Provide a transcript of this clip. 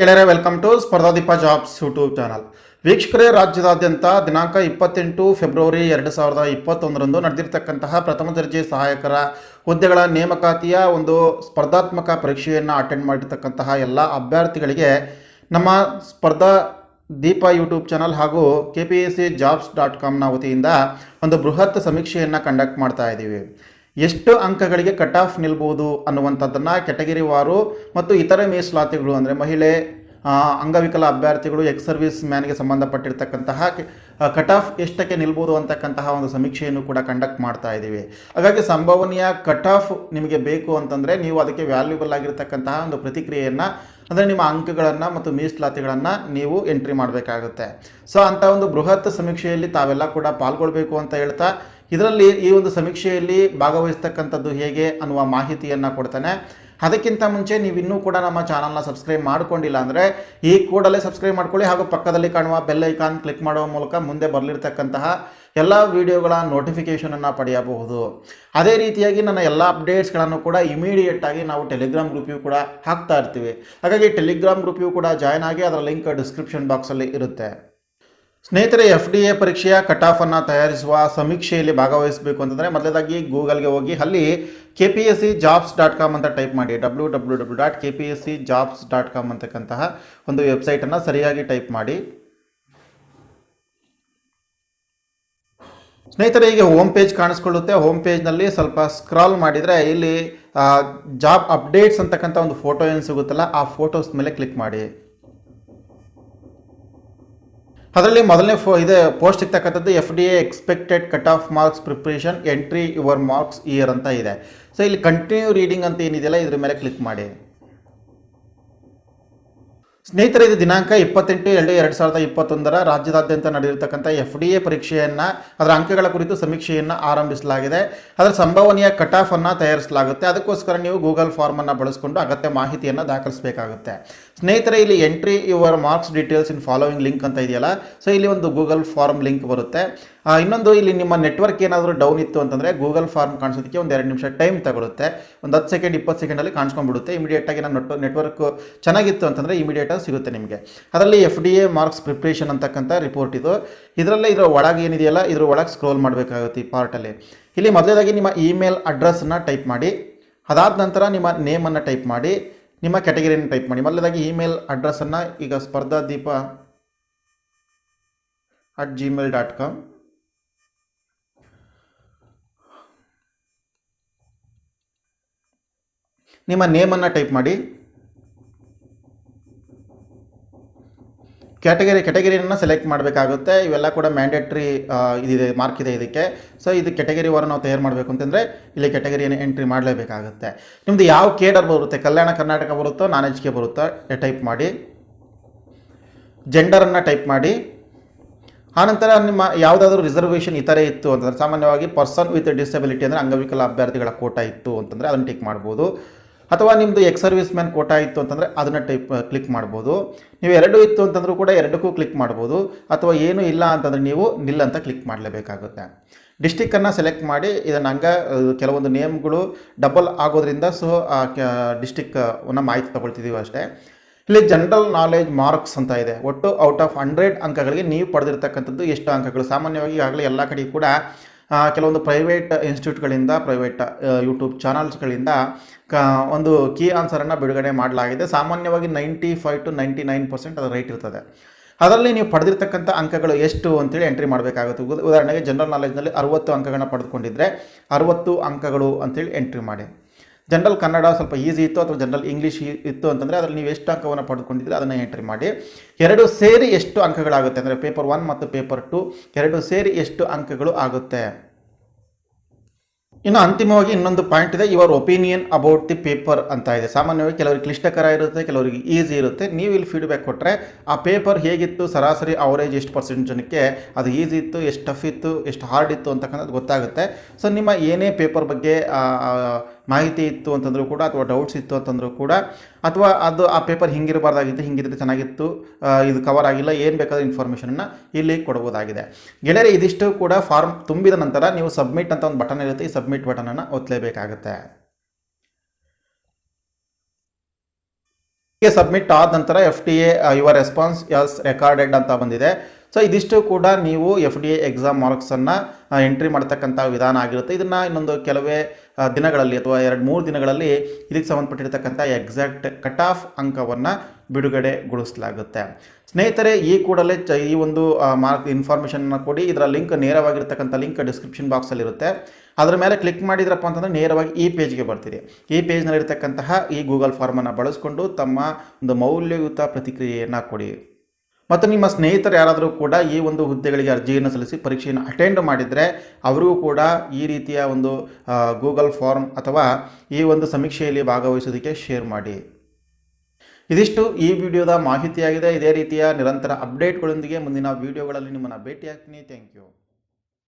ಗೆಳೆಯರೇ welcome to Spardhadeepa jobs YouTube channel. ವೀಕ್ಷಕರೇ, ರಾಜ್ಯದಾದ್ಯಂತ ದಿನಾಂಕ 28 ಫೆಬ್ರವರಿ 2021ರಂದು ನಡೆದಿರತಕ್ಕಂತಹ ಪ್ರಥಮ ದರ್ಜೆ ಸಹಾಯಕರ ಹುದ್ದೆಗಳ ನೇಮಕಾತಿಯ ಒಂದು ಸ್ಪರ್ಧಾತ್ಮಕ ಪರೀಕ್ಷೆಯನ್ನು ಅಟೆಂಡ್ ಮಾಡಿರ್ತಕ್ಕಂತಹ ಎಲ್ಲ ಅಭ್ಯರ್ಥಿಗಳಿಗೆ ನಮ್ಮ ಸ್ಪರ್ಧಾ ದೀಪ ಯೂಟ್ಯೂಬ್ ಚಾನಲ್ ಹಾಗೂ kpscjobs.comನ ವತಿಯಿಂದ ಒಂದು ಬೃಹತ್ ಸಮೀಕ್ಷೆಯನ್ನು ಕಂಡಕ್ಟ್ ಮಾಡ್ತಾ ಇದ್ದೀವಿ. ಎಷ್ಟು ಅಂಕಗಳಿಗೆ ಕಟ್ ಆಫ್ ನಿಲ್ಬೋದು ಅನ್ನುವಂಥದ್ದನ್ನು ಕೆಟಗರಿ ವಾರು ಮತ್ತು ಇತರೆ ಮೀಸಲಾತಿಗಳು ಅಂದರೆ ಮಹಿಳೆ, ಅಂಗವಿಕಲ ಅಭ್ಯರ್ಥಿಗಳು, ಎಕ್ಸ್ ಸರ್ವಿಸ್ ಮ್ಯಾನ್ಗೆ ಸಂಬಂಧಪಟ್ಟಿರ್ತಕ್ಕಂತಹ ಕಟ್ ಆಫ್ ಎಷ್ಟಕ್ಕೆ ನಿಲ್ಬೋದು ಅಂತಕ್ಕಂತಹ ಒಂದು ಸಮೀಕ್ಷೆಯನ್ನು ಕೂಡ ಕಂಡಕ್ಟ್ ಮಾಡ್ತಾ ಇದ್ದೀವಿ. ಹಾಗಾಗಿ ಸಂಭವನೀಯ ಕಟ್ ಆಫ್ ನಿಮಗೆ ಬೇಕು ಅಂತಂದರೆ ನೀವು ಅದಕ್ಕೆ ವ್ಯಾಲ್ಯೂಬಲ್ ಆಗಿರ್ತಕ್ಕಂತಹ ಒಂದು ಪ್ರತಿಕ್ರಿಯೆಯನ್ನು ಅಂದರೆ ನಿಮ್ಮ ಅಂಕಗಳನ್ನು ಮತ್ತು ಮೀಸಲಾತಿಗಳನ್ನು ನೀವು ಎಂಟ್ರಿ ಮಾಡಬೇಕಾಗುತ್ತೆ. ಸೊ ಅಂಥ ಒಂದು ಬೃಹತ್ ಸಮೀಕ್ಷೆಯಲ್ಲಿ ತಾವೆಲ್ಲ ಕೂಡ ಪಾಲ್ಗೊಳ್ಬೇಕು ಅಂತ ಹೇಳ್ತಾ ಇದರಲ್ಲಿ ಈ ಒಂದು ಸಮೀಕ್ಷೆಯಲ್ಲಿ ಭಾಗವಹಿಸ್ತಕ್ಕಂಥದ್ದು ಹೇಗೆ ಅನ್ನುವ ಮಾಹಿತಿಯನ್ನು ಕೊಡ್ತಾನೆ. ಅದಕ್ಕಿಂತ ಮುಂಚೆ ನೀವು ಇನ್ನೂ ಕೂಡ ನಮ್ಮ ಚಾನಲ್ನ ಸಬ್ಸ್ಕ್ರೈಬ್ ಮಾಡ್ಕೊಂಡಿಲ್ಲ ಅಂದರೆ ಈ ಕೂಡಲೇ ಸಬ್ಸ್ಕ್ರೈಬ್ ಮಾಡ್ಕೊಳ್ಳಿ ಹಾಗೂ ಪಕ್ಕದಲ್ಲಿ ಕಾಣುವ ಬೆಲ್ ಐಕಾನ್ ಕ್ಲಿಕ್ ಮಾಡುವ ಮೂಲಕ ಮುಂದೆ ಬರಲಿರ್ತಕ್ಕಂತಹ ಎಲ್ಲ ವಿಡಿಯೋಗಳ ನೋಟಿಫಿಕೇಷನನ್ನು ಪಡೆಯಬಹುದು. ಅದೇ ರೀತಿಯಾಗಿ ನನ್ನ ಎಲ್ಲ ಅಪ್ಡೇಟ್ಸ್ಗಳನ್ನು ಕೂಡ ಇಮಿಡಿಯೇಟಾಗಿ ನಾವು ಟೆಲಿಗ್ರಾಮ್ ಗ್ರೂಪಿಗೂ ಕೂಡ ಹಾಕ್ತಾ ಇರ್ತೀವಿ. ಹಾಗಾಗಿ ಟೆಲಿಗ್ರಾಮ್ ಗ್ರೂಪಿಗೂ ಕೂಡ ಜಾಯ್ನ್ ಆಗಿ ಅದರ ಲಿಂಕ್ ಡಿಸ್ಕ್ರಿಪ್ಷನ್ ಬಾಕ್ಸಲ್ಲಿ ಇರುತ್ತೆ. ಸ್ನೇಹಿತರೆ, FDA ಪರೀಕ್ಷೆಯ ಕಟ್ ಆಫನ್ನು ತಯಾರಿಸುವ ಸಮೀಕ್ಷೆಯಲ್ಲಿ ಭಾಗವಹಿಸಬೇಕು ಅಂತಂದರೆ ಮೊದಲದಾಗಿ ಗೂಗಲ್ಗೆ ಹೋಗಿ ಅಲ್ಲಿ kpscjobs.com ಅಂತ ಟೈಪ್ ಮಾಡಿ. www.kpscjobs.com ಅಂತಕ್ಕಂತಹ ಒಂದು ವೆಬ್ಸೈಟನ್ನು ಸರಿಯಾಗಿ ಟೈಪ್ ಮಾಡಿ. ಸ್ನೇಹಿತರೆ, ಈಗ ಹೋಮ್ ಪೇಜ್ ಕಾಣಿಸ್ಕೊಳ್ಳುತ್ತೆ. ಹೋಮ್ ಪೇಜ್ನಲ್ಲಿ ಸ್ವಲ್ಪ ಸ್ಕ್ರಾಲ್ ಮಾಡಿದರೆ ಇಲ್ಲಿ ಜಾಬ್ ಅಪ್ಡೇಟ್ಸ್ ಅಂತಕ್ಕಂಥ ಒಂದು ಫೋಟೋ ಏನು ಸಿಗುತ್ತಲ್ಲ, ಆ ಫೋಟೋಸ್ ಮೇಲೆ ಕ್ಲಿಕ್ ಮಾಡಿ. ಅದರಲ್ಲಿ ಮೊದಲನೇ ಇದೆ ಪೋಸ್ಟ್ ಸಿಗ್ತಕ್ಕಂಥದ್ದು FDA expected cut off marks preparation entry your marks year ಅಂತ ಇದೆ. ಸೊ ಇಲ್ಲಿ ಕಂಟಿನ್ಯೂ ರೀಡಿಂಗ್ ಅಂತ ಏನಿದೆಯಲ್ಲ ಇದ್ರ ಮೇಲೆ ಕ್ಲಿಕ್ ಮಾಡಿ. ಸ್ನೇಹಿತರೆ, ಇದು ದಿನಾಂಕ 28/2/2021 ರಾಜ್ಯದಾದ್ಯಂತ ನಡೆದಿರತಕ್ಕಂಥ FDA ಪರೀಕ್ಷೆಯನ್ನು ಅದರ ಅಂಕಗಳ ಕುರಿತು ಸಮೀಕ್ಷೆಯನ್ನು ಆರಂಭಿಸಲಾಗಿದೆ. ಅದರ ಸಂಭವನೀಯ ಕಟ್ ಆಫ್ ಅನ್ನು ತಯಾರಿಸಲಾಗುತ್ತೆ. ಅದಕ್ಕೋಸ್ಕರ ನೀವು ಗೂಗಲ್ ಫಾರ್ಮನ್ನು ಬಳಸಿಕೊಂಡು ಅಗತ್ಯ ಮಾಹಿತಿಯನ್ನು ದಾಖಲಿಸಬೇಕಾಗುತ್ತೆ. ಸ್ನೇಹಿತರೆ, ಇಲ್ಲಿ entry your marks details in following link ಅಂತ ಇದೆಯಲ್ಲ, ಸೊ ಇಲ್ಲಿ ಒಂದು ಗೂಗಲ್ ಫಾರ್ಮ್ ಲಿಂಕ್ ಬರುತ್ತೆ. ಇನ್ನೊಂದು, ಇಲ್ಲಿ ನಿಮ್ಮ ನೆಟ್ವರ್ಕ್ ಏನಾದರೂ ಡೌನ್ ಇತ್ತು ಅಂತಂದರೆ ಗೂಗಲ್ ಫಾರ್ಮ್ ಕಾಣಿಸೋದಕ್ಕೆ ಒಂದು 2 ನಿಮಿಷ ಟೈಮ್ ತಗೊಳುತ್ತೆ. ಒಂದು 10 ಸೆಕೆಂಡ್ 20 ಸೆಕೆಂಡಲ್ಲಿ ಕಾಣಿಸ್ಕೊಂಡ್ಬಿಡುತ್ತೆ. ಇಮಿಡಿಯೇಟಾಗಿ ನಮ್ಮ ನೆಟ್ವರ್ಕ್ ಚೆನ್ನಾಗಿತ್ತು ಅಂತಂದರೆ ಇಮಿಡಿಯೇಟಾಗಿ ಸಿಗುತ್ತೆ ನಿಮಗೆ. ಅದರಲ್ಲಿ FDA ಮಾರ್ಕ್ಸ್ ಪ್ರಿಪ್ರೇಷನ್ ಅಂತಕ್ಕಂಥ ರಿಪೋರ್ಟ್ ಇದು. ಇದರಲ್ಲೇ ಇದರ ಒಳಗೆ ಏನಿದೆಯಲ್ಲ ಇದ್ರ ಒಳಗೆ ಸ್ಕ್ರೋಲ್ ಮಾಡಬೇಕಾಗುತ್ತೆ. ಈ ಪಾರ್ಟಲ್ಲಿ ಇಲ್ಲಿ ಮೊದಲೇದಾಗಿ ನಿಮ್ಮ ಇಮೇಲ್ ಅಡ್ರೆಸ್ಸನ್ನು ಟೈಪ್ ಮಾಡಿ. ಅದಾದ ನಂತರ ನಿಮ್ಮ ನೇಮನ್ನು ಟೈಪ್ ಮಾಡಿ, ನಿಮ್ಮ ಕ್ಯಾಟಗರಿಯನ್ನು ಟೈಪ್ ಮಾಡಿ. ಮೊದಲೇದಾಗಿ ಇಮೇಲ್ ಅಡ್ರೆಸ್ಸನ್ನು ಈಗ spardhadeepa@gmail.com, ನಿಮ್ಮ ನೇಮನ್ನು ಟೈಪ್ ಮಾಡಿ. ಕ್ಯಾಟಗರಿಯನ್ನು ಸೆಲೆಕ್ಟ್ ಮಾಡಬೇಕಾಗುತ್ತೆ. ಇವೆಲ್ಲ ಕೂಡ ಮ್ಯಾಂಡೇಟ್ರಿ ಇದಿದೆ, ಮಾರ್ಕ್ ಇದೆ ಇದಕ್ಕೆ. ಸೊ ಇದು ಕ್ಯಾಟಗರಿ ವಾರ ನಾವು ತಯಾರು ಮಾಡಬೇಕು ಅಂತಂದರೆ ಇಲ್ಲಿ ಕ್ಯಾಟಗರಿಯನ್ನು ಎಂಟ್ರಿ ಮಾಡಲೇಬೇಕಾಗುತ್ತೆ. ನಿಮ್ಮದು ಯಾವ ಕೇಡರ್ ಬರುತ್ತೆ, ಕಲ್ಯಾಣ ಕರ್ನಾಟಕ ಬರುತ್ತೋ ನಾನ್ ಎಜ್ ಕೆ ಬರುತ್ತೋ ಟೈಪ್ ಮಾಡಿ. ಜೆಂಡರನ್ನು ಟೈಪ್ ಮಾಡಿ. ಆನಂತರ ನಿಮ್ಮ ಯಾವುದಾದ್ರೂ ರಿಸರ್ವೇಷನ್ ಇತರೆ ಇತ್ತು ಅಂತಂದರೆ, ಸಾಮಾನ್ಯವಾಗಿ ಪರ್ಸನ್ ವಿತ್ ಡಿಸಬಿಲಿಟಿ ಅಂದರೆ ಅಂಗವಿಕಲ ಅಭ್ಯರ್ಥಿಗಳ ಕೋಟಾ ಇತ್ತು ಅಂತಂದರೆ ಅದನ್ನು ಟಿಕ್ ಮಾಡ್ಬೋದು. ಅಥವಾ ನಿಮ್ಮದು ಎಕ್ಸ್ ಸರ್ವಿಸ್ ಮ್ಯಾನ್ ಕೋಟಾ ಇತ್ತು ಅಂತಂದರೆ ಅದನ್ನು ಕ್ಲಿಕ್ ಮಾಡ್ಬೋದು. ನೀವು ಎರಡೂ ಇತ್ತು ಅಂತಂದರೂ ಕೂಡ ಎರಡಕ್ಕೂ ಕ್ಲಿಕ್ ಮಾಡ್ಬೋದು. ಅಥವಾ ಏನೂ ಇಲ್ಲ ಅಂತಂದರೆ ನೀವು ನಿಲ್ ಅಂತ ಕ್ಲಿಕ್ ಮಾಡಲೇಬೇಕಾಗುತ್ತೆ. ಡಿಸ್ಟಿಕ್ಕನ್ನು ಸೆಲೆಕ್ಟ್ ಮಾಡಿ. ಇದನ್ನು ಕೆಲವೊಂದು ನೇಮ್ಗಳು ಡಬಲ್ ಆಗೋದ್ರಿಂದ ಸೊ ಡಿಸ್ಟಿಕ್ಕನ್ನು ಮಾಹಿತಿ ತಗೊಳ್ತಿದ್ದೀವಿ ಅಷ್ಟೇ. ಇಲ್ಲಿ ಜನರಲ್ ನಾಲೆಜ್ ಮಾರ್ಕ್ಸ್ ಅಂತ ಇದೆ. ಒಟ್ಟು ಔಟ್ ಆಫ್ 100 ಅಂಕಗಳಿಗೆ ನೀವು ಪಡೆದಿರ್ತಕ್ಕಂಥದ್ದು ಎಷ್ಟು ಅಂಕಗಳು. ಸಾಮಾನ್ಯವಾಗಿ ಈಗಾಗಲೇ ಎಲ್ಲ ಕಡೆ ಕೂಡ ಕೆಲವೊಂದು ಪ್ರೈವೇಟ್ ಇನ್ಸ್ಟಿಟ್ಯೂಟ್ಗಳಿಂದ, ಪ್ರೈವೇಟ್ ಯೂಟ್ಯೂಬ್ ಚಾನಲ್ಸ್ಗಳಿಂದ ಒಂದು ಕೀ ಆನ್ಸರನ್ನು ಬಿಡುಗಡೆ ಮಾಡಲಾಗಿದೆ. ಸಾಮಾನ್ಯವಾಗಿ 95 to 99% ಅದು ರೈಟ್ ಇರ್ತದೆ. ಅದರಲ್ಲಿ ನೀವು ಪಡೆದಿರ್ತಕ್ಕಂಥ ಅಂಕಗಳು ಎಷ್ಟು ಅಂತೇಳಿ ಎಂಟ್ರಿ ಮಾಡಬೇಕಾಗುತ್ತೆ. ಉದಾಹರಣೆಗೆ ಜನರಲ್ ನಾಲೆಜ್ನಲ್ಲಿ 60 ಅಂಕಗಳನ್ನ ಪಡೆದುಕೊಂಡಿದ್ದರೆ 60 ಅಂಕಗಳು ಅಂತೇಳಿ ಎಂಟ್ರಿ ಮಾಡಿ. ಜನರಲ್ ಕನ್ನಡ ಸ್ವಲ್ಪ ಈಸಿ ಇತ್ತು ಅಥವಾ ಜನರಲ್ ಇಂಗ್ಲೀಷ್ ಇತ್ತು ಅಂತಂದರೆ ಅದರಲ್ಲಿ ನೀವು ಎಷ್ಟು ಅಂಕವನ್ನು ಪಡೆದುಕೊಂಡಿದ್ರೆ ಅದನ್ನು ಎಂಟ್ರಿ ಮಾಡಿ. ಎರಡು ಸೇರಿ ಎಷ್ಟು ಅಂಕಗಳಾಗುತ್ತೆ ಅಂದರೆ ಪೇಪರ್ 1 ಮತ್ತು ಪೇಪರ್ 2 ಎರಡು ಸೇರಿ ಎಷ್ಟು ಅಂಕಗಳು ಆಗುತ್ತೆ. ಇನ್ನು ಅಂತಿಮವಾಗಿ ಇನ್ನೊಂದು ಪಾಯಿಂಟ್ ಇದೆ, your opinion about the paper ಅಂತ ಇದೆ. ಸಾಮಾನ್ಯವಾಗಿ ಕೆಲವರಿಗೆ ಕ್ಲಿಷ್ಟಕರ ಇರುತ್ತೆ, ಕೆಲವರಿಗೆ ಈಸಿ ಇರುತ್ತೆ. ನೀವು ಇಲ್ಲಿ ಫೀಡ್ಬ್ಯಾಕ್ ಕೊಟ್ಟರೆ ಆ ಪೇಪರ್ ಹೇಗಿತ್ತು, ಸರಾಸರಿ ಅವರೇಜ್ ಎಷ್ಟು ಪರ್ಸೆಂಟ್ ಜನಕ್ಕೆ ಅದು ಈಸಿ ಇತ್ತು, ಎಷ್ಟು ಟಫ್ ಇತ್ತು, ಎಷ್ಟು ಹಾರ್ಡ್ ಇತ್ತು ಅಂತಕ್ಕಂಥದ್ದು ಗೊತ್ತಾಗುತ್ತೆ. ಸೊ ನಿಮ್ಮ ಏನೇ ಪೇಪರ್ ಬಗ್ಗೆ ಮಾಹಿತಿ ಇತ್ತು ಅಂತಂದರೂ ಕೂಡ, ಅಥವಾ ಡೌಟ್ಸ್ ಇತ್ತು ಅಂತಂದರೂ ಕೂಡ, ಅಥವಾ ಅದು ಆ ಪೇಪರ್ ಹಿಂಗಿರಬಾರ್ದಾಗಿತ್ತು, ಹಿಂಗಿದ್ರೆ ಚೆನ್ನಾಗಿತ್ತು, ಇದು ಕವರ್ ಆಗಿಲ್ಲ, ಏನು ಬೇಕಾದ ಇನ್ಫಾರ್ಮೇಷನನ್ನು ಇಲ್ಲಿ ಕೊಡ್ಬೋದಾಗಿದೆ. ಗೆಳೆಯರೆ, ಇದಿಷ್ಟು ಕೂಡ ಫಾರ್ಮ್ ತುಂಬಿದ ನಂತರ ನೀವು ಸಬ್ಮಿಟ್ ಅಂತ ಒಂದು ಬಟನ್ ಇರುತ್ತೆ. ಈ ಸಬ್ಮಿಟ್ ಬಟನನ್ನು ಒತ್ತಲೇಬೇಕಾಗುತ್ತೆ. ಸಬ್ಮಿಟ್ ಆದ ನಂತರ FTA your response has recorded ಅಂತ ಬಂದಿದೆ. ಸೊ ಇದಿಷ್ಟು ಕೂಡ ನೀವು FDA ಎಕ್ಸಾಮ್ ಮಾರ್ಕ್ಸನ್ನು ಎಂಟ್ರಿ ಮಾಡ್ತಕ್ಕಂಥ ವಿಧಾನ ಆಗಿರುತ್ತೆ. ಇದನ್ನು ಇನ್ನೊಂದು ಕೆಲವೇ ದಿನಗಳಲ್ಲಿ ಅಥವಾ 2-3 ದಿನಗಳಲ್ಲಿ ಇದಕ್ಕೆ ಸಂಬಂಧಪಟ್ಟಿರ್ತಕ್ಕಂಥ ಎಕ್ಸಾಕ್ಟ್ ಕಟ್ ಆಫ್ ಅಂಕವನ್ನು ಬಿಡುಗಡೆಗೊಳಿಸಲಾಗುತ್ತೆ. ಸ್ನೇಹಿತರೆ, ಈ ಕೂಡಲೇ ಈ ಒಂದು ಮಾರ್ಕ್ ಇನ್ಫಾರ್ಮೇಷನ್ನ ಕೊಡಿ. ಇದರ ಲಿಂಕ್ ನೇರವಾಗಿರ್ತಕ್ಕಂಥ ಲಿಂಕ್ ಡಿಸ್ಕ್ರಿಪ್ಷನ್ ಬಾಕ್ಸಲ್ಲಿರುತ್ತೆ. ಅದರ ಮೇಲೆ ಕ್ಲಿಕ್ ಮಾಡಿದ್ರಪ್ಪ ಅಂತಂದರೆ ನೇರವಾಗಿ ಈ ಪೇಜ್ಗೆ ಬರ್ತೀರಿ. ಈ ಪೇಜ್ನಲ್ಲಿರ್ತಕ್ಕಂತಹ ಈ ಗೂಗಲ್ ಫಾರ್ಮನ್ನು ಬಳಸ್ಕೊಂಡು ತಮ್ಮ ಒಂದು ಮೌಲ್ಯಯುತ ಪ್ರತಿಕ್ರಿಯೆಯನ್ನು ಕೊಡಿ. ಮತ್ತು ನಿಮ್ಮ ಸ್ನೇಹಿತರು ಯಾರಾದರೂ ಕೂಡ ಈ ಒಂದು ಹುದ್ದೆಗಳಿಗೆ ಅರ್ಜಿಯನ್ನು ಸಲ್ಲಿಸಿ ಪರೀಕ್ಷೆಯನ್ನು ಅಟೆಂಡ್ ಮಾಡಿದರೆ ಅವರಿಗೂ ಕೂಡ ಈ ರೀತಿಯ ಒಂದು ಗೂಗಲ್ ಫಾರ್ಮ್ ಅಥವಾ ಈ ಒಂದು ಸಮೀಕ್ಷೆಯಲ್ಲಿ ಭಾಗವಹಿಸೋದಕ್ಕೆ ಶೇರ್ ಮಾಡಿ. ಇದಿಷ್ಟು ಈ ವಿಡಿಯೋದ ಮಾಹಿತಿಯಾಗಿದೆ. ಇದೇ ರೀತಿಯ ನಿರಂತರ ಅಪ್ಡೇಟ್ಗಳೊಂದಿಗೆ ಮುಂದಿನ ವಿಡಿಯೋಗಳಲ್ಲಿ ನಿಮ್ಮನ್ನು ಭೇಟಿಯಾಗ್ತೀನಿ. Thank you.